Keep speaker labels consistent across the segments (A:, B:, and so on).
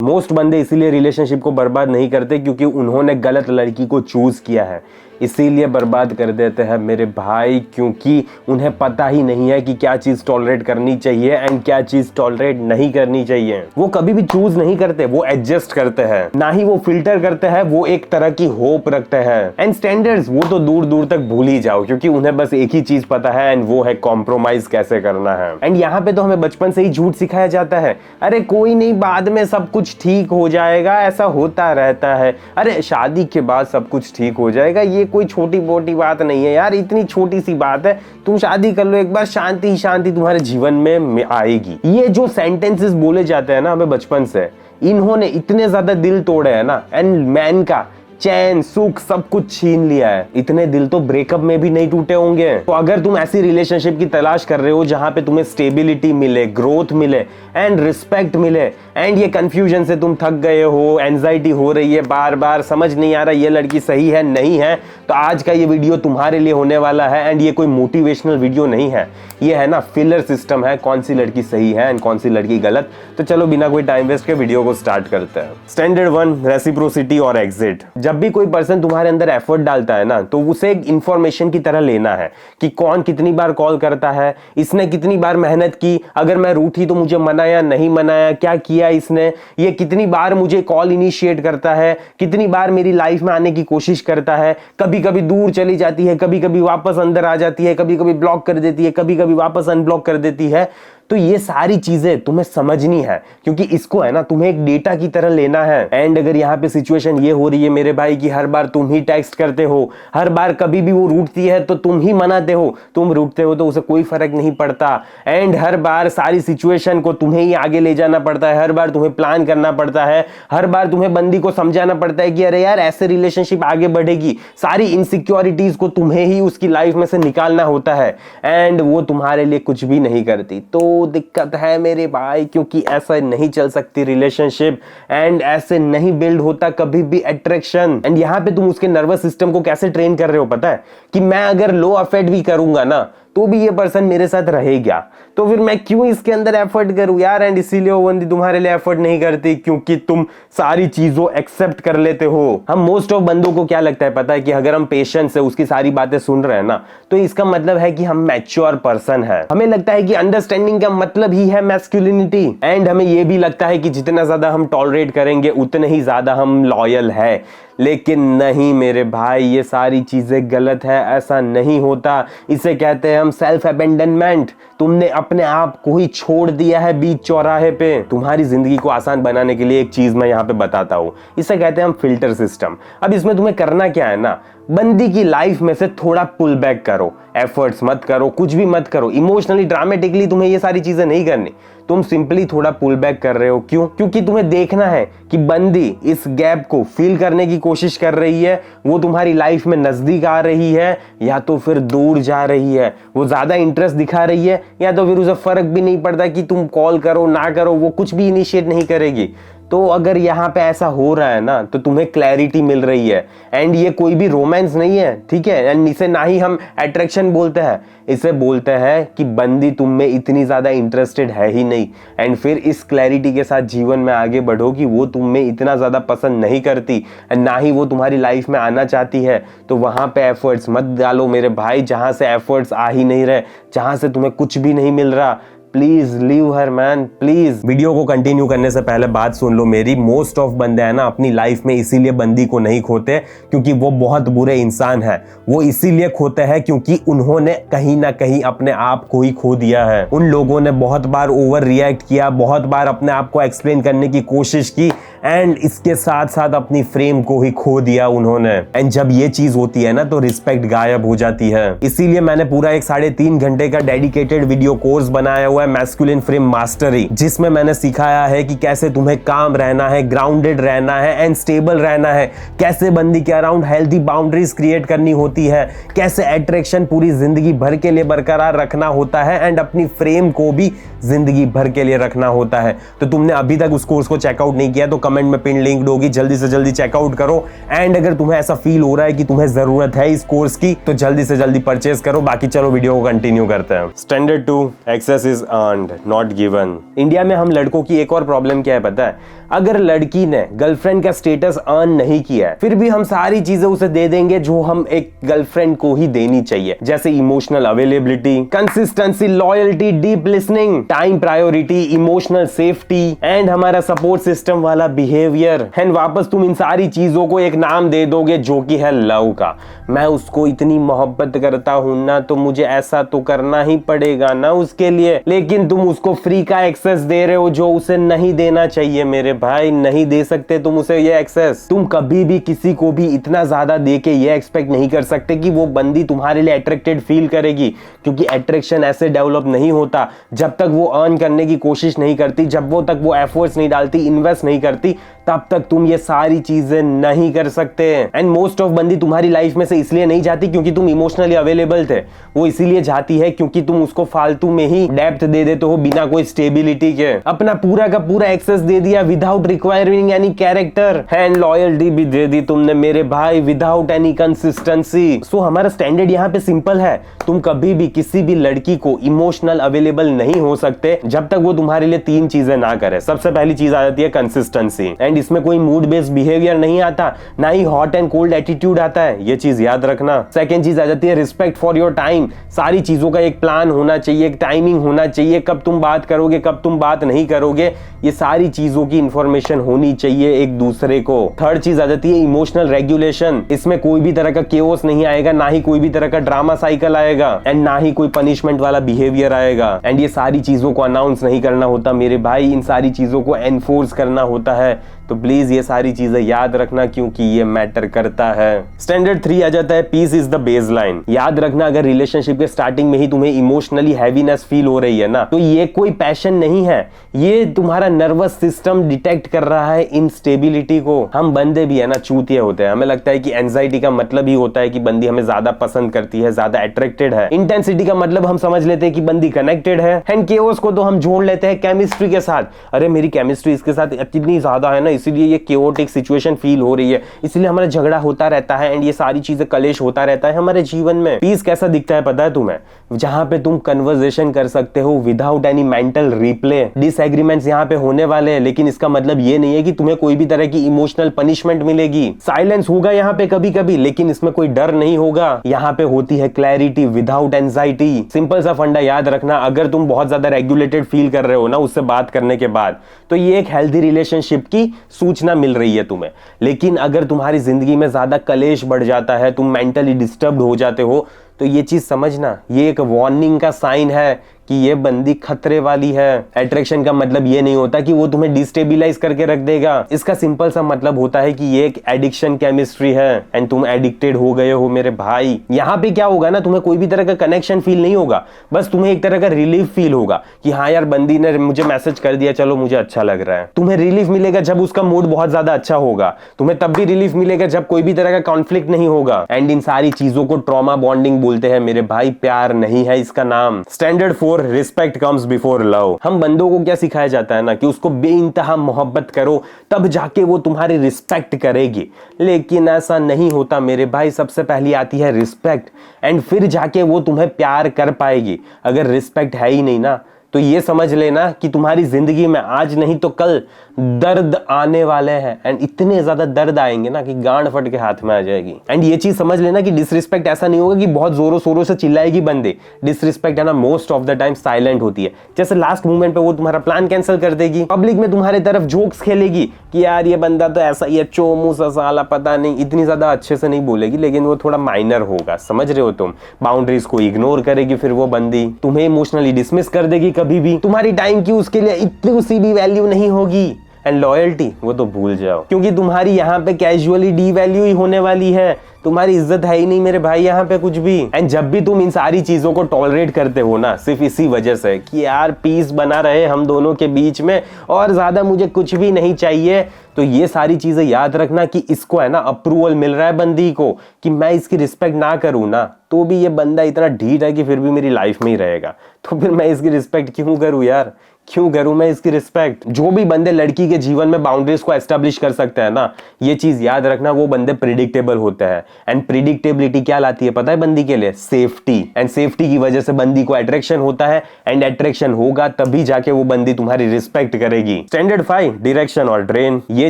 A: Most बंदे इसीलिए relationship को बर्बाद नहीं करते क्योंकि उन्होंने गलत लड़की को चूज किया है, इसीलिए बर्बाद कर देते हैं मेरे भाई, क्योंकि उन्हें पता ही नहीं है कि क्या चीज टॉलरेट करनी चाहिए एंड क्या चीज टॉलरेट नहीं करनी चाहिए। वो कभी भी चूज नहीं करते, वो एडजस्ट करते हैं, ना ही वो फिल्टर करते हैं, वो एक तरह की होप रखते हैं। एंड स्टैंडर्ड्स वो तो दूर दूर तक भूल ही जाओ, क्योंकि उन्हें बस एक ही चीज पता है एंड वो है कॉम्प्रोमाइज कैसे करना है। एंड यहाँ पे तो हमें बचपन से ही झूठ सिखाया जाता है, अरे कोई नहीं, बाद में सब कुछ ठीक हो जाएगा, ऐसा होता रहता है, अरे शादी के बाद सब कुछ ठीक हो जाएगा, ये कोई छोटी मोटी बात नहीं है यार, इतनी छोटी सी बात है, तुम शादी कर लो एक बार, शांति ही शांति तुम्हारे जीवन में आएगी। ये जो सेंटेंसेस बोले जाते हैं ना हमें बचपन से, इन्होंने इतने ज्यादा दिल तोड़े हैं ना, एंड मैन का चैन सुख सब कुछ छीन लिया है। इतने दिल तो ब्रेकअप में भी नहीं टूटे होंगे। तो अगर तुम ऐसी रिलेशनशिप की तलाश कर रहे हो जहां पे तुम्हें स्टेबिलिटी मिले, ग्रोथ मिले एंड रिस्पेक्ट मिले, एंड ये कंफ्यूजन से तुम थक गए हो, एंजाइटी हो रही है, बार बार समझ नहीं आ रहा ये लड़की सही है नहीं है, तो आज का ये वीडियो तुम्हारे लिए होने वाला है। एंड ये कोई मोटिवेशनल वीडियो नहीं है, ये है ना फिलर सिस्टम है, कौन सी लड़की सही है एंड कौन सी लड़की गलत। तो चलो बिना कोई टाइम वेस्ट के वीडियो को स्टार्ट करते हैं। स्टैंडर्ड 1, रेसिप्रोसिटी और एग्जिट। जब भी कोई पर्सन तुम्हारे अंदर एफर्ट डालता है ना, तो उसे एक इंफॉर्मेशन की तरह लेना है कि कौन कितनी बार कॉल करता है, इसने कितनी बार मेहनत की, अगर मैं रूठी तो मुझे मनाया नहीं मनाया, क्या किया इसने, ये कितनी बार मुझे कॉल इनिशिएट करता है, कितनी बार मेरी लाइफ में आने की कोशिश करता है, कभी कभी दूर चली जाती है, कभी कभी वापस अंदर आ जाती है, कभी कभी ब्लॉक कर देती है, कभी कभी वापस अनब्लॉक कर देती है। तो ये सारी चीजें तुम्हें समझनी है, क्योंकि इसको है ना तुम्हें एक डेटा की तरह लेना है। एंड अगर यहाँ पे सिचुएशन ये हो रही है मेरे भाई कि हर बार तुम ही टेक्स्ट करते हो, हर बार कभी भी वो रूठती है तो तुम ही मनाते हो, तुम रूठते हो तो उसे कोई फर्क नहीं पड़ता, एंड हर बार सारी सिचुएशन को तुम्हें ही आगे ले जाना पड़ता है, हर बार तुम्हें प्लान करना पड़ता है, हर बार तुम्हें बंदी को समझाना पड़ता है कि अरे यार ऐसे रिलेशनशिप आगे बढ़ेगी, सारी इनसिक्योरिटीज को तुम्हें ही उसकी लाइफ में से निकालना होता है, एंड वो तुम्हारे लिए कुछ भी नहीं करती। तो दिक्कत है मेरे भाई, क्योंकि ऐसा नहीं चल सकती रिलेशनशिप, एंड ऐसे नहीं बिल्ड होता कभी भी अट्रैक्शन। एंड यहाँ पे तुम उसके नर्वस सिस्टम को कैसे ट्रेन कर रहे हो पता है, कि मैं अगर लो अफेक्ट भी करूंगा ना तो भी ये पर्सन मेरे साथ रहेगा, तो फिर मैं क्यों इसके अंदर एफर्ट करूं यार। एंड इसीलिए वो बंदी तुम्हारे लिए एफर्ट नहीं करती, क्योंकि तुम सारी चीजों एक्सेप्ट कर लेते हो। हम मोस्ट ऑफ बंदों को क्या लगता है पता है, कि अगर हम पेशेंस से उसकी सारी बातें सुन रहे हैं ना, तो इसका मतलब है कि हम मैच्योर पर्सन है। हमें लगता है कि अंडरस्टैंडिंग का मतलब ही है मैस्कुलिनिटी, एंड हमें यह भी लगता है कि जितना ज्यादा हम टॉलरेट करेंगे उतने ही ज्यादा हम लॉयल है। लेकिन नहीं मेरे भाई, ये सारी चीजें गलत है, ऐसा नहीं होता। इसे कहते हैं हम सेल्फ अबेंडनमेंट। तुमने अपने आप को ही छोड़ दिया है बीच चौराहे पे। तुम्हारी जिंदगी को आसान बनाने के लिए एक चीज मैं यहाँ पे बताता हूँ, इसे कहते हैं हम फिल्टर सिस्टम। अब इसमें तुम्हें करना क्या है ना, बंदी की लाइफ में से थोड़ा पुल बैक करो, एफर्ट्स मत करो, कुछ भी मत करो, इमोशनली ड्रामेटिकली तुम्हें ये सारी चीजें नहीं करनी, तुम सिंपली थोड़ा पुल बैक कर रहे हो। क्यों? क्योंकि तुम्हें देखना है कि बंदी इस गैप को फील करने की कोशिश कर रही है, वो तुम्हारी लाइफ में नजदीक आ रही है या तो फिर दूर जा रही है, वो ज्यादा इंटरेस्ट दिखा रही है या तो फिर उसे फर्क भी नहीं पड़ता कि तुम कॉल करो ना करो, वो कुछ भी इनिशिएट नहीं करेगी। तो अगर यहाँ पे ऐसा हो रहा है ना, तो तुम्हें क्लैरिटी मिल रही है, एंड ये कोई भी रोमांस नहीं है, ठीक है। एंड इसे ना ही हम अट्रैक्शन बोलते हैं, इसे बोलते हैं कि बंदी तुम में इतनी ज्यादा इंटरेस्टेड है ही नहीं, एंड फिर इस क्लैरिटी के साथ जीवन में आगे बढ़ो कि वो तुम में इतना ज्यादा पसंद नहीं करती एंड ना ही वो तुम्हारी लाइफ में आना चाहती है। तो वहां पे एफर्ट्स मत डालो मेरे भाई, जहां से एफर्ट्स आ ही नहीं रहे, जहां से तुम्हें कुछ भी नहीं मिल रहा। Please leave her man, please. Video को कंटिन्यू करने से पहले बात सुन लो मेरी, मोस्ट ऑफ बंदे हैं ना अपनी लाइफ में इसीलिए बंदी को नहीं खोते क्योंकि वो बहुत बुरे इंसान है। वो इसीलिए खोते हैं क्योंकि उन्होंने कहीं ना कहीं अपने आप को ही खो दिया है। उन लोगों ने बहुत बार ओवर रिएक्ट किया, बहुत बार अपने आप को एक्सप्लेन करने की कोशिश की, एंड इसके साथ साथ अपनी फ्रेम को ही खो दिया उन्होंने। एंड जब ये चीज होती है ना, तो रिस्पेक्ट गायब हो जाती है। इसीलिए मैंने पूरा एक 3.5 घंटे का डेडिकेटेड वीडियो कोर्स बनाया हुआ है, मैस्कुलिन फ्रेम मास्टरी, जिसमें मैंने सिखाया है कि कैसे तुम्हें काम रहना है, ग्राउंडेड रहना है एंड स्टेबल रहना है, कैसे बंदी के अराउंड हेल्थी बाउंड्रीज क्रिएट करनी होती है, कैसे अट्रैक्शन पूरी जिंदगी भर के लिए बरकरार रखना होता है, एंड अपनी फ्रेम को भी जिंदगी भर के लिए रखना होता है। तो तुमने अभी तक उस कोर्स को चेकआउट नहीं किया तो कमेंट में पिन लिंक होगी, जल्दी से जल्दी चेकआउट करो। एंड अगर तुम्हें ऐसा फील हो रहा है कि तुम्हें जरूरत है इस कोर्स की, तो जल्दी से जल्दी परचेज करो। बाकी चलो वीडियो को कंटिन्यू करते हैं। Standard 2, access is earned not given. India में हम लड़कों की एक और प्रॉब्लम क्या है पता है? अगर लड़की ने गर्लफ्रेंड का स्टेटस अर्न नहीं किया है फिर भी हम सारी चीजें उसे दे देंगे जो हम एक गर्लफ्रेंड को ही देनी चाहिए, जैसे emotional availability, consistency, loyalty, deep listening, time priority, emotional safety and हमारा सपोर्ट सिस्टम वाला बिहेवियर। एंड वापस तुम इन सारी चीजों को एक नाम दे दोगे जो कि है लव का। मैं उसको इतनी मोहब्बत करता हूं ना तो मुझे ऐसा तो करना ही पड़ेगा ना उसके लिए, लेकिन तुम उसको फ्री का एक्सेस दे रहे हो जो उसे नहीं देना चाहिए मेरे भाई, नहीं दे सकते तुम उसे ये एक्सेस। तुम कभी भी किसी को भी इतना ज्यादा दे के ये एक्सपेक्ट नहीं कर सकते कि वो बंदी तुम्हारे लिए अट्रैक्टेड फील करेगी, क्योंकि अट्रैक्शन ऐसे डेवलप नहीं होता जब तक वो अर्न करने की कोशिश नहीं करती, जब वो तक वो एफर्ट्स नहीं डालती, इन्वेस्ट नहीं करती, तब तक तुम ये सारी चीजें नहीं कर सकते। एंड मोस्ट ऑफ बंदी तुम्हारी लाइफ में से इसलिए नहीं जाती क्योंकि तुम इमोशनली अवेलेबल थे, वो इसीलिए जाती है क्योंकि तुम उसको फालतू में ही डेप्थ दे देते हो बिना कोई स्टेबिलिटी के। अपना पूरा का पूरा एक्सेस दे दिया without requiring any character, and loyalty भी दे दी तुमने मेरे भाई विदाउट एनी कंसिस्टेंसी। सो हमारा स्टैंडर्ड यहाँ पे सिंपल है, तुम कभी भी किसी भी लड़की को इमोशनल अवेलेबल नहीं हो सकते जब तक वो तुम्हारे लिए 3 चीजें ना करे। सबसे पहली चीज आ जाती है कंसिस्टेंसी, एंड इसमें कोई मूड बेस्ड बिहेवियर नहीं आता, ना ही हॉट एंड कोल्ड एटीट्यूड आता है, ये चीज याद रखना। सेकंड चीज आ जाती है रिस्पेक्ट फॉर योर टाइम, सारी चीजों का एक प्लान होना चाहिए, एक टाइमिंग होना चाहिए, कब तुम बात करोगे कब तुम बात नहीं करोगे, ये सारी चीजों की इंफॉर्मेशन होनी चाहिए एक दूसरे को। थर्ड चीज आ जाती है इमोशनल रेगुलेशन, इसमें कोई भी तरह का केओस नहीं आएगा, ना ही कोई भी तरह का ड्रामा साइकिल आएगा, एंड ना ही कोई पनिशमेंट वाला बिहेवियर आएगा। एंड ये सारी चीजों को अनाउंस नहीं करना होता मेरे भाई, इन सारी चीजों को एनफोर्स करना होता है। तो प्लीज ये सारी चीजें याद रखना क्योंकि ये मैटर करता है। स्टैंडर्ड 3 आ जाता है पीस इज द बेसलाइन। याद रखना अगर रिलेशनशिप के स्टार्टिंग में ही तुम्हें इमोशनली हैवीनेस फील हो रही है ना तो ये कोई पैशन नहीं है, ये तुम्हारा नर्वस सिस्टम डिटेक्ट कर रहा है इंस्टेबिलिटी को। हम बंदे भी है ना चूतिए होते हैं, हमें लगता है कि एंजाइटी का मतलब ही होता है कि बंदी हमें ज्यादा पसंद करती है, ज्यादा अट्रैक्टेड है। इंटेंसिटी का मतलब हम समझ लेते हैं कि बंदी कनेक्टेड है, एंड केओस को तो हम जोड़ लेते हैं केमिस्ट्री के साथ। अरे मेरी केमिस्ट्री इसके साथ इतनी ज्यादा है ना इसीलिए ये केओटिक सिचुएशन फील हो रही है, इसलिए हमारा झगड़ा होता रहता है एंड ये सारी चीजें कलेश होता रहता है हमारे जीवन में। पीस कैसा दिखता है पता है तुम्हें? जहां पे तुम कन्वर्सेशन कर सकते हो without any mental replay. Disagreements यहाँ पे होने वाले हैं लेकिन इसका मतलब ये नहीं है कि तुम्हें कोई भी तरह की इमोशनल पनिशमेंट मिलेगी। साइलेंस होगा यहाँ पे कभी कभी लेकिन इसमें कोई डर नहीं होगा। यहाँ पे होती है क्लैरिटी विदाउट एंजाइटी। सिंपल सा फंडा याद रखना, अगर तुम बहुत ज्यादा रेगुलेटेड फील कर रहे हो ना उससे बात करने के बाद तो ये एक हेल्दी रिलेशनशिप की सूचना मिल रही है तुम्हें। लेकिन अगर तुम्हारी जिंदगी में ज्यादा कलेश बढ़ जाता है, तुम मेंटली डिस्टर्ब हो जाते हो, तो ये चीज समझना ये एक वार्निंग का साइन है कि ये बंदी खतरे वाली है। अट्रैक्शन का मतलब ये नहीं होता कि वो तुम्हें डिस्टेबिलाइज करके रख देगा, इसका सिंपल सा मतलब होता है कि ये एक एडिक्शन केमिस्ट्री है एंड तुम एडिक्टेड हो गए हो मेरे भाई। यहाँ पे क्या होगा ना, तुम्हें कोई भी तरह का कनेक्शन फील नहीं होगा, बस तुम्हें एक तरह का रिलीफ फील होगा कि हाँ यार बंदी ने मुझे मैसेज कर दिया, चलो मुझे अच्छा लग रहा है। तुम्हें रिलीफ मिलेगा जब उसका मूड बहुत ज्यादा अच्छा होगा, तुम्हें तब भी रिलीफ मिलेगा जब कोई भी तरह का कॉन्फ्लिक्ट नहीं होगा। एंड इन सारी चीजों को ट्रॉमा बॉन्डिंग बोलते हैं मेरे भाई, प्यार नहीं है इसका नाम। Standard 4 respect comes before love. हम बंदों को क्या सिखाया जाता है ना कि उसको बेइंतहा मोहब्बत करो तब जाके वो तुम्हारी रिस्पेक्ट करेगी, लेकिन ऐसा नहीं होता मेरे भाई। सबसे पहली आती है रिस्पेक्ट एंड फिर जाके वो तुम्हें प्यार कर पाएगी। अगर रिस्पेक्ट है ही नहीं ना तो ये समझ लेना कि तुम्हारी जिंदगी में आज नहीं तो कल दर्द आने वाले हैं, एंड इतने ज्यादा दर्द आएंगे ना कि गांड फट के हाथ में आ जाएगी। एंड ये चीज समझ लेना कि डिसरिस्पेक्ट ऐसा नहीं होगा कि बहुत जोरों शोरों से चिल्लाएगी बंदे। डिसरिस्पेक्ट है ना most of the time silent होती है, जैसे लास्ट मोमेंट पे वो तुम्हारा प्लान कैंसिल कर देगी, पब्लिक में तुम्हारे तरफ जोक्स खेलेगी कि यार ये बंदा तो ऐसा ही है, चोमू सा साला, पता नहीं, इतनी ज्यादा अच्छे से नहीं बोलेगी लेकिन वो थोड़ा माइनर होगा, समझ रहे हो तुम। बाउंड्रीज को इग्नोर करेगी, फिर वो बंदी तुम्हें इमोशनली डिसमिस कर देगी, कभी भी तुम्हारी टाइम की उसके लिए इतनी सी भी वैल्यू नहीं होगी। एंड लॉयल्टी वो तो भूल जाओ, क्योंकि तुम्हारी यहाँ पे कैजुअली डी वैल्यू ही होने वाली है, तुम्हारी इज्जत है ही नहीं मेरे भाई यहाँ पे कुछ भी। एंड जब भी तुम इन सारी चीजों को टॉलरेट करते हो ना सिर्फ इसी वजह से कि यार पीस बना रहे हम दोनों के बीच में और ज्यादा मुझे कुछ भी नहीं चाहिए, तो ये सारी चीजें याद रखना कि इसको है ना अप्रूवल मिल रहा है बंदी को कि मैं इसकी रिस्पेक्ट ना करूं ना तो भी ये बंदा इतना ढीठ है कि फिर भी मेरी लाइफ में ही रहेगा, तो फिर मैं इसकी रिस्पेक्ट क्यों करूं यार, क्यों करूं मैं इसकी रिस्पेक्ट? जो भी बंदे लड़की के जीवन में बाउंड्रीज को एस्टेब्लिश कर सकते हैं ना, ये चीज याद रखना, वो बंदे प्रिडिक्टेबल होते हैं। एंड प्रिडिक्टेबिलिटी क्या लाती है पता है बंदी के लिए? सेफ्टी। एंड सेफ्टी की वजह से बंदी को अट्रैक्शन होता है, एंड अट्रैक्शन होगा तभी जाके वो बंदी तुम्हारी रिस्पेक्ट करेगी। स्टैंडर्ड 5, डायरेक्शन और ड्रेन। ये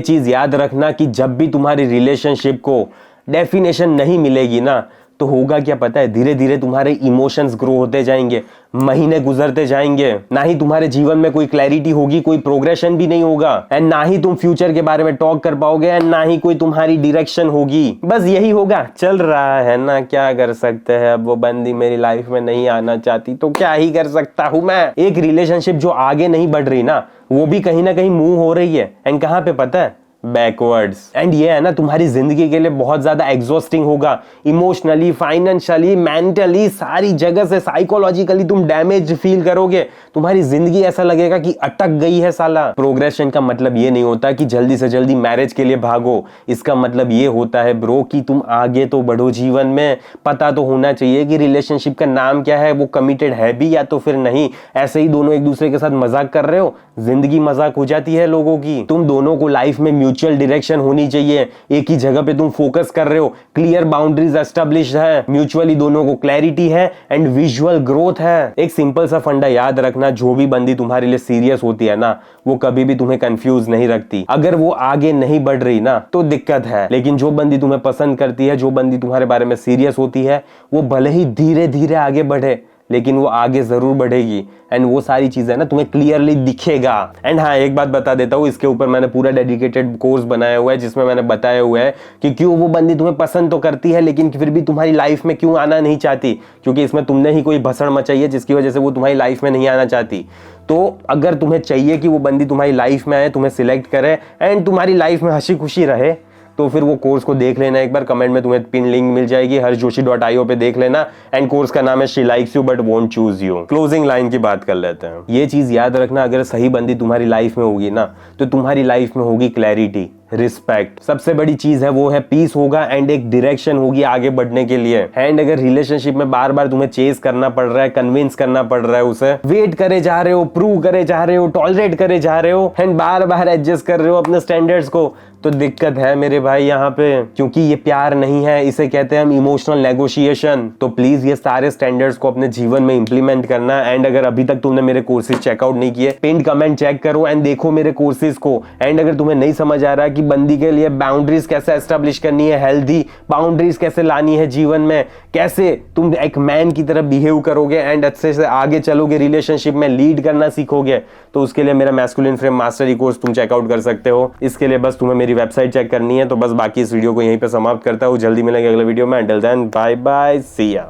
A: चीज याद रखना कि जब भी तुम्हारी रिलेशनशिप को डेफिनेशन नहीं मिलेगी ना, तो होगा क्या पता है? धीरे धीरे तुम्हारे इमोशंस ग्रो होते जाएंगे, महीने गुजरते जाएंगे, ना ही तुम्हारे जीवन में कोई क्लैरिटी होगी, कोई प्रोग्रेशन भी नहीं होगा, एंड ना ही तुम फ्यूचर के बारे में टॉक कर पाओगे, एंड ना ही कोई तुम्हारी डायरेक्शन होगी। बस यही होगा, चल रहा है ना, क्या कर सकते हैं। अब वो बंदी मेरी लाइफ में नहीं आना चाहती तो क्या ही कर सकता हूं मैं। एक रिलेशनशिप जो आगे नहीं बढ़ रही ना, वो भी कहीं ना कहीं मूव हो रही है, एंड कहां पे पता है? बैकवर्ड्स। एंड ये है ना, तुम्हारी जिंदगी के लिए बहुत ज्यादा एग्जॉस्टिंग होगा, इमोशनली, फाइनेंशियली, मेंटली, सारी जगह से साइकोलॉजिकली तुम डैमेज फील करोगे। तुम्हारी जिंदगी ऐसा लगेगा कि अटक गई है साला। प्रोग्रेशन का मतलब ये नहीं होता कि जल्दी से जल्दी मैरिज के लिए भागो। इसका मतलब ये होता है ब्रो कि तुम आगे तो बढ़ो जीवन में। पता तो होना चाहिए कि रिलेशनशिप का नाम क्या है, वो कमिटेड है भी या तो फिर नहीं। ऐसे ही दोनों एक दूसरे के साथ मजाक कर रहे हो, जिंदगी मजाक हो जाती है लोगों की। तुम दोनों को लाइफ में म्यूचुअल डायरेक्शन होनी चाहिए, एक ही जगह पे तुम फोकस कर रहे हो, क्लियर बाउंड्रीज एस्टेब्लिश है, म्यूचुअली दोनों को क्लैरिटी है, एंड विजुअल ग्रोथ है। एक सिंपल सा फंडा याद रखना, जो भी बंदी तुम्हारे लिए सीरियस होती है ना, वो कभी भी तुम्हें कंफ्यूज नहीं रखती। अगर वो आगे नहीं बढ़ रही ना, तो दिक्कत है। लेकिन जो बंदी तुम्हें पसंद करती है, जो बंदी तुम्हारे बारे में सीरियस होती है, वो भले ही धीरे धीरे आगे बढ़े, लेकिन वो आगे जरूर बढ़ेगी, एंड वो सारी चीजें ना तुम्हें क्लियरली दिखेगा। एंड हाँ, एक बात बता देता हूँ, इसके ऊपर मैंने पूरा डेडिकेटेड कोर्स बनाया हुआ है, जिसमें मैंने बताया हुआ है कि क्यों वो बंदी तुम्हें पसंद तो करती है, लेकिन फिर भी तुम्हारी लाइफ में क्यों आना नहीं चाहती। क्योंकि इसमें तुमने ही कोई भसड़ मचाई है, जिसकी वजह से वो तुम्हारी लाइफ में नहीं आना चाहती। तो अगर तुम्हें चाहिए कि वो बंदी तुम्हारी लाइफ में आए, तुम्हें सिलेक्ट करे, एंड तुम्हारी लाइफ में हंसी खुशी रहे, तो फिर वो कोर्स को देख लेना एक बार। कमेंट में तुम्हें पिन लिंक मिल जाएगी, harshjoshi.io पे देख लेना। एंड कोर्स का नाम है she likes you but won't choose you. Closing line की बात कर लेते हैं। ये चीज याद रखना, अगर सही बंदी तुम्हारी लाइफ में होगी ना, तो तुम्हारी लाइफ में होगी क्लैरिटी, रिस्पेक्ट। सबसे बड़ी चीज है वो है पीस होगा, एंड एक डायरेक्शन होगी आगे बढ़ने के लिए। एंड अगर रिलेशनशिप में बार बार तुम्हें चेस करना पड़ रहा है, कन्विंस करना पड़ रहा है, उसे वेट करे जा रहे हो, प्रूव करे जा रहे हो, टॉलरेट करे जा रहे हो, एंड बार बार एडजस्ट कर रहे हो अपने स्टैंडर्ड्स को, तो दिक्कत है मेरे भाई यहाँ पे। क्योंकि ये प्यार नहीं है, इसे कहते हैं हम इमोशनल नेगोशिएशन। तो प्लीज ये सारे स्टैंडर्ड्स को अपने जीवन में इंप्लीमेंट करना। एंड अगर अभी तक तुमने मेरे कोर्सेज चेकआउट नहीं किए, पिन कमेंट चेक करो एंड देखो मेरे कोर्सेज को। एंड अगर तुम्हें नहीं समझ आ रहा कि बंदी के लिए बाउंड्रीज कैसे एस्टेब्लिश करनी है, हेल्दी बाउंड्रीज कैसे लानी है जीवन में, कैसे तुम एक मैन की तरह बिहेव करोगे एंड अच्छे से आगे चलोगे, रिलेशनशिप में लीड करना सीखोगे, तो उसके लिए मेरा मैस्कुलिन फ्रेम मास्टरी कोर्स तुम चेकआउट कर सकते हो। इसके लिए बस तुम्हें मेरी वेबसाइट चेक करनी है। तो बस बाकी इस वीडियो को यहीं पे समाप्त करता हूँ। जल्दी मिलेंगे अगले वीडियो में। अंटिल देन बाय बाय, सी या।